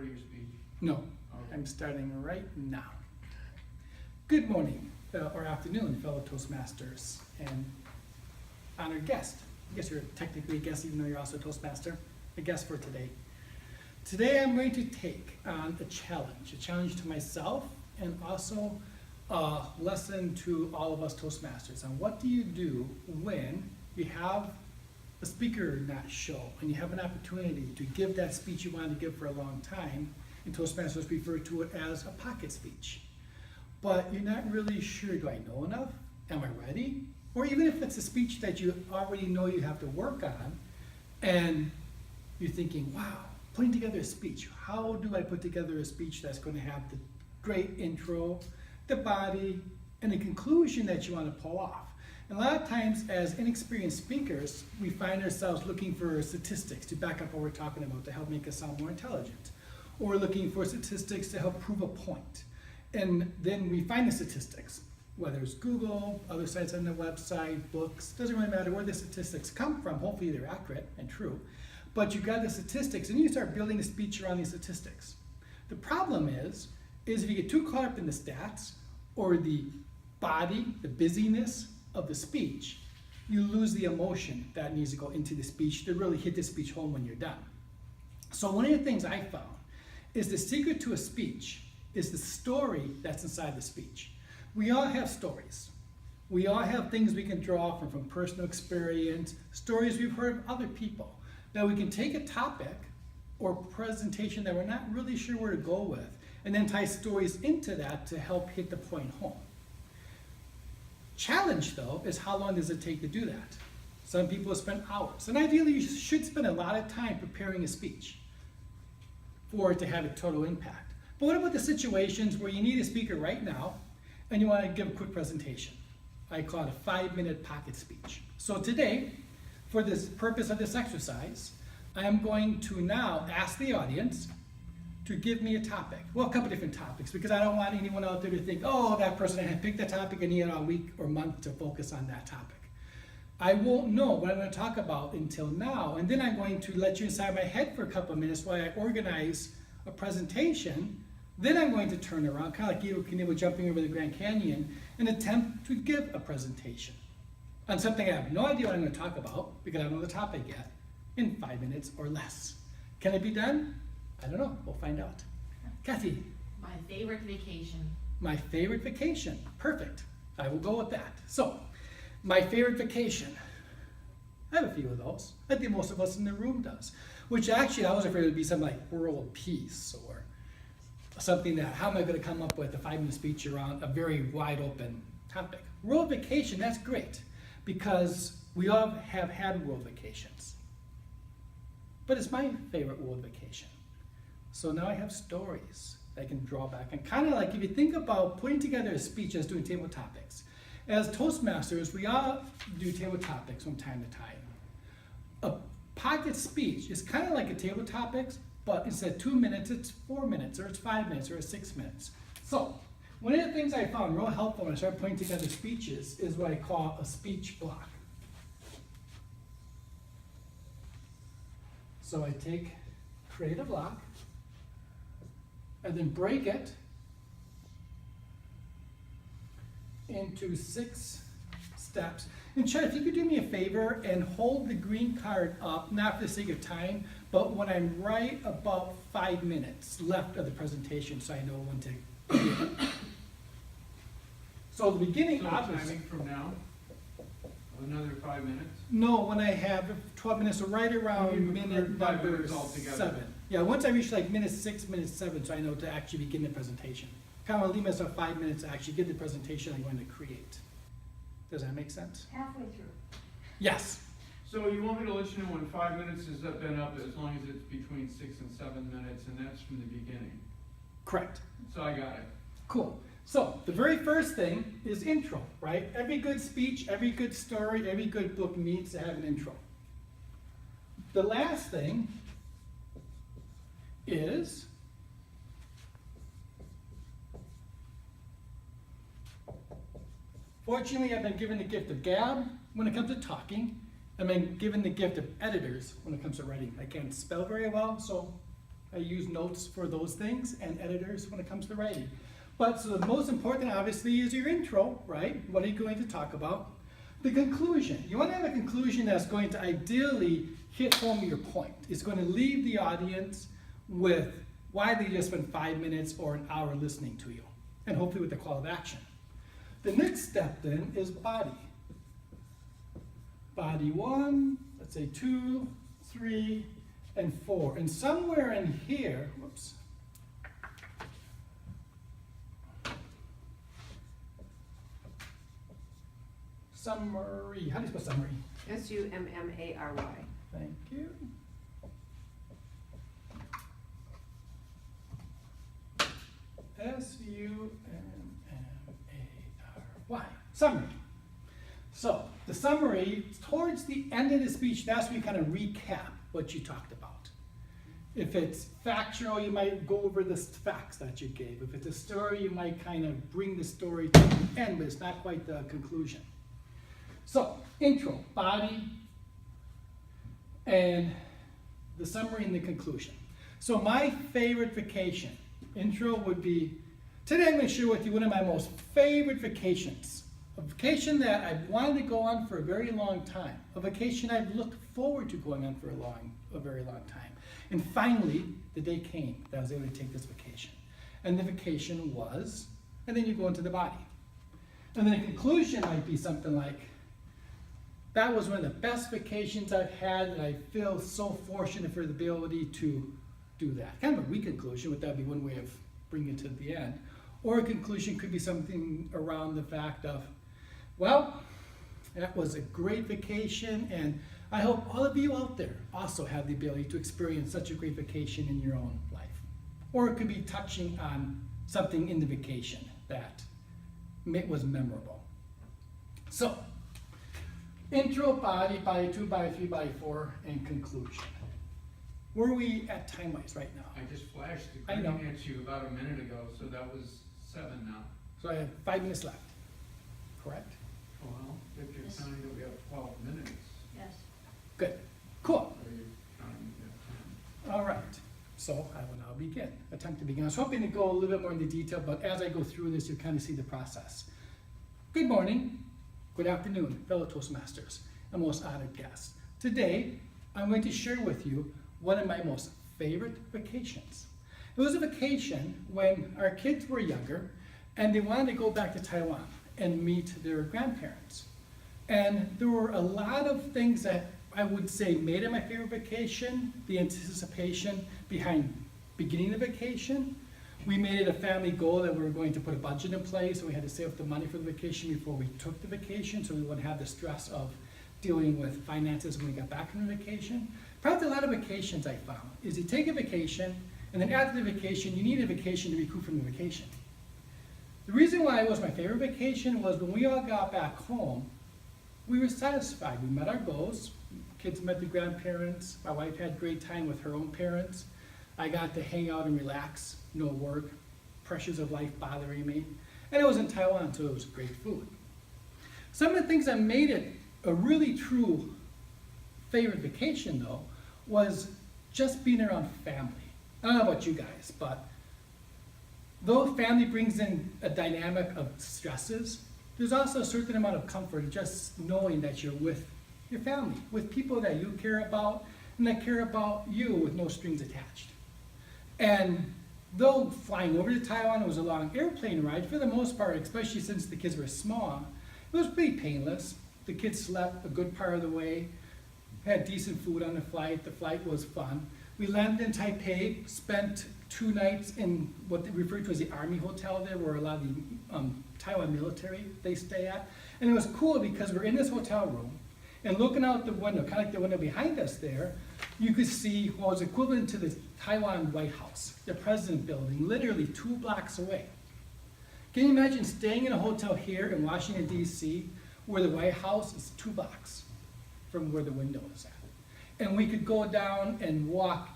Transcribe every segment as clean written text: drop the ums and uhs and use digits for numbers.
part of your speech? No, Okay. I'm starting right now. Good morning, or afternoon, fellow Toastmasters and honored guest. I guess you're technically a guest even though you're also a Toastmaster, a guest for today. Today I'm going to take on a challenge to myself and also a lesson to all of us Toastmasters on what do you do when you have a speaker not show and you have an opportunity to give that speech you wanted to give for a long time, and Toastmasters refer to it as a pocket speech. But you're not really sure, do I know enough? Am I ready? Or even if it's a speech that you already know you have to work on, and you're thinking, wow, putting together a speech, how do I put together a speech that's going to have the great intro, the body, and the conclusion that you want to pull off? And a lot of times as inexperienced speakers, we find ourselves looking for statistics to back up what we're talking about to help make us sound more intelligent. Or looking for statistics to help prove a point. And then we find the statistics, whether it's Google, other sites on the website, books, doesn't really matter where the statistics come from. Hopefully they're accurate and true. But you got the statistics and you start building a speech around these statistics. The problem is if you get too caught up in the stats or the body, the busyness of the speech, you lose the emotion that needs to go into the speech to really hit the speech home when you're done. So one of the things I found is the secret to a speech is the story that's inside the speech. We all have stories. We all have things we can draw from personal experience, stories we've heard of other people. Now we can take a topic or presentation that we're not really sure where to go with, and then tie stories into that to help hit the point home. Challenge though is how long does it take to do that? Some people spend hours, and ideally you should spend a lot of time preparing a speech for it to have a total impact. But what about the situations where you need a speaker right now and you want to give a quick presentation? I call it a 5-minute pocket speech. So today, for this purpose of this exercise, I am going to now ask the audience to give me a topic. Well, a couple different topics, because I don't want anyone out there to think, oh, that person had picked the topic and he had a week or month to focus on that topic. I won't know what I'm going to talk about until now, and then I'm going to let you inside my head for a couple of minutes while I organize a presentation. Then I'm going to turn around, kind of like you were jumping over the Grand Canyon, and attempt to give a presentation on something I have no idea what I'm going to talk about, because I don't know the topic yet, in 5 minutes or less. Can it be done? I don't know. We'll find out. Kathy. My favorite vacation. My favorite vacation. Perfect. I will go with that. So, my favorite vacation. I have a few of those. I think most of us in the room does. Which actually I was afraid it would be something like world peace or something that, how am I going to come up with a 5-minute speech around a very wide open topic? World vacation, that's great. Because we all have had world vacations. But it's my favorite world vacation. So now I have stories that I can draw back. And kind of like if you think about putting together a speech as doing table topics. As Toastmasters, we all do table topics from time to time. A pocket speech is kind of like a table topics, but instead of 2 minutes, it's 4 minutes, or it's 5 minutes, or it's 6 minutes. So, one of the things I found real helpful when I started putting together speeches is what I call a speech block. So I create a block, and then break it into 6 steps. And Chad, if you could do me a favor and hold the green card up, not for the sake of time, but when I'm right about 5 minutes left of the presentation, so I know when to begin. So the beginning, So obviously. timing from now, another 5 minutes? No, when I have 12 minutes, so right around You minute prefer 5 number minutes altogether. 7. Yeah, once I reach like minute 6, minute 7, so I know to actually begin the presentation. Kind of want to leave myself 5 minutes to actually get the presentation I'm going to create. Does that make sense? Halfway through. Yes. So you want me to let you know when 5 minutes has been up, as long as it's between 6 and 7 minutes, and that's from the beginning. Correct. So I got it. Cool. So the very first thing is intro, right? Every good speech, every good story, every good book needs to have an intro. The last thing is fortunately, I've been given the gift of gab when it comes to talking. I've been given the gift of editors when it comes to writing. I can't spell very well, so I use notes for those things and editors when it comes to writing. But so the most important obviously is your intro, right? What are you going to talk about? The conclusion. You want to have a conclusion that's going to ideally hit home your point. It's going to leave the audience with why they just spent 5 minutes or an hour listening to you, and hopefully with a call of action. The next step then is body. Body 1, let's say 2, 3, and 4. And somewhere in here, whoops. Summary, how do you spell summary? S-U-M-M-A-R-Y. Thank you. S-U-M-M-A-R-Y. Summary. So, the summary, towards the end of the speech, that's where you kind of recap what you talked about. If it's factual, you might go over the facts that you gave. If it's a story, you might kind of bring the story to the end, but it's not quite the conclusion. So, intro, body, and the summary and the conclusion. So my favorite vacation, intro would be, today I'm going to share with you one of my most favorite vacations. A vacation that I've wanted to go on for a very long time. A vacation I've looked forward to going on for a very long time. And finally, the day came that I was able to take this vacation. And the vacation was, and then you go into the body. And then the conclusion might be something like, that was one of the best vacations I've had, and I feel so fortunate for the ability to do that. Kind of a weak conclusion, but that'd be one way of bringing it to the end. Or a conclusion could be something around the fact of, well, that was a great vacation, and I hope all of you out there also have the ability to experience such a great vacation in your own life. Or it could be touching on something in the vacation that was memorable. So, intro, body, body 2, body 3, body 4, and conclusion. Where are we at time-wise right now? I just flashed I know. the at you about a minute ago, so that was 7 now. So I have 5 minutes left, correct? Well, if you're Yes. counting that we have 12 minutes, Yes. Good, cool. or you're counting that All right, so I will now begin, attempt to begin. I was hoping to go a little bit more into detail, but as I go through this, you'll kind of see the process. Good morning, good afternoon, fellow Toastmasters, and most honored guests. Today, I'm going to share with you one of my most favorite vacations. It was a vacation when our kids were younger, and they wanted to go back to Taiwan and meet their grandparents. And there were a lot of things that I would say made it my favorite vacation, the anticipation behind beginning the vacation. We made it a family goal that we were going to put a budget in place, and we had to save up the money for the vacation before we took the vacation, so we wouldn't have the stress of dealing with finances when we got back from the vacation. Probably a lot of vacations I found is you take a vacation, and then after the vacation, you need a vacation to recoup from the vacation. The reason why it was my favorite vacation was when we all got back home, we were satisfied. We met our goals. Kids met the grandparents. My wife had a great time with her own parents. I got to hang out and relax, no work, pressures of life bothering me. And it was in Taiwan, so it was great food. Some of the things that made it a really true favorite vacation, though, was just being around family. I don't know about you guys, but though family brings in a dynamic of stresses, there's also a certain amount of comfort in just knowing that you're with your family, with people that you care about and that care about you with no strings attached. And though flying over to Taiwan was a long airplane ride, for the most part, especially since the kids were small, it was pretty painless. The kids slept a good part of the way, had decent food on the flight. The flight was fun. We landed in Taipei, spent 2 nights in what they refer to as the Army Hotel there, where a lot of the Taiwan military they stay at. And it was cool because we're in this hotel room, and looking out the window, kind of like the window behind us there, you could see what was equivalent to the Taiwan White House, the President Building, literally 2 blocks away. Can you imagine staying in a hotel here in Washington, D.C., where the White House is 2 blocks from where the window is at? And we could go down and walk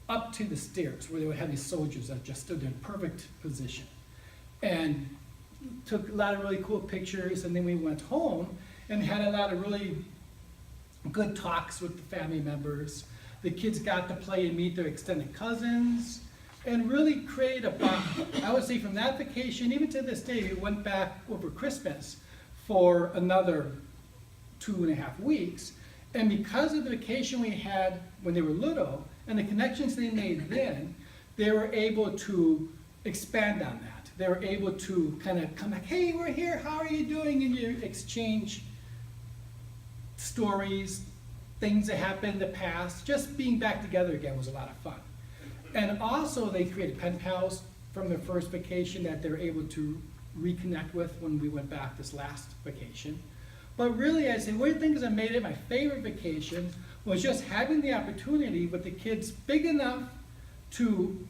up to the stairs where they would have these soldiers that just stood in perfect position. And took a lot of really cool pictures, and then we went home and had a lot of really good talks with the family members. The kids got to play and meet their extended cousins and really create a bond. I would say from that vacation, even to this day, we went back over Christmas for another 2.5 weeks. And because of the vacation we had when they were little and the connections they made then, they were able to expand on that. They were able to kind of come back, hey, we're here, how are you doing? And you exchange stories, things that happened in the past. Just being back together again was a lot of fun. And also they created pen pals from their first vacation that they were able to reconnect with when we went back this last vacation. But really, I'd say one of the things that made it my favorite vacation was just having the opportunity with the kids big enough to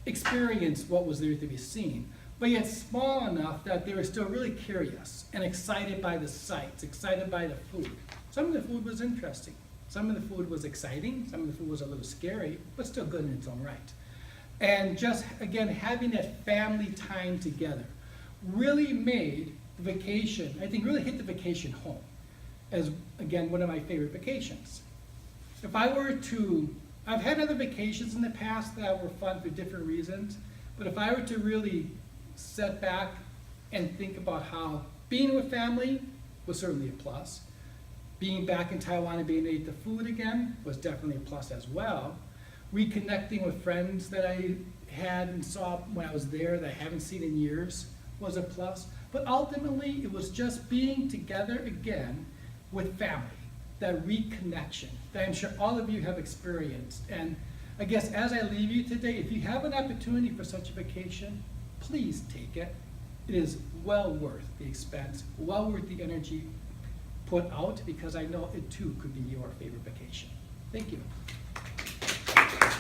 experience what was there to be seen, but yet small enough that they were still really curious and excited by the sights, excited by the food. Some of the food was interesting. Some of the food was exciting. Some of the food was a little scary, but still good in its own right. And just, again, having that family time together really made the vacation, I think really hit the vacation home as, again, one of my favorite vacations. If I were to, I've had other vacations in the past that were fun for different reasons, but if I were to really set back and think about how being with family was certainly a plus, being back in Taiwan and being able to eat the food again was definitely a plus as well. Reconnecting with friends that I had and saw when I was there that I haven't seen in years was a plus. But ultimately, it was just being together again with family, that reconnection that I'm sure all of you have experienced. And I guess as I leave you today, if you have an opportunity for such a vacation, please take it. It is well worth the expense, well worth the energy put out, because I know it too could be your favorite vacation. Thank you.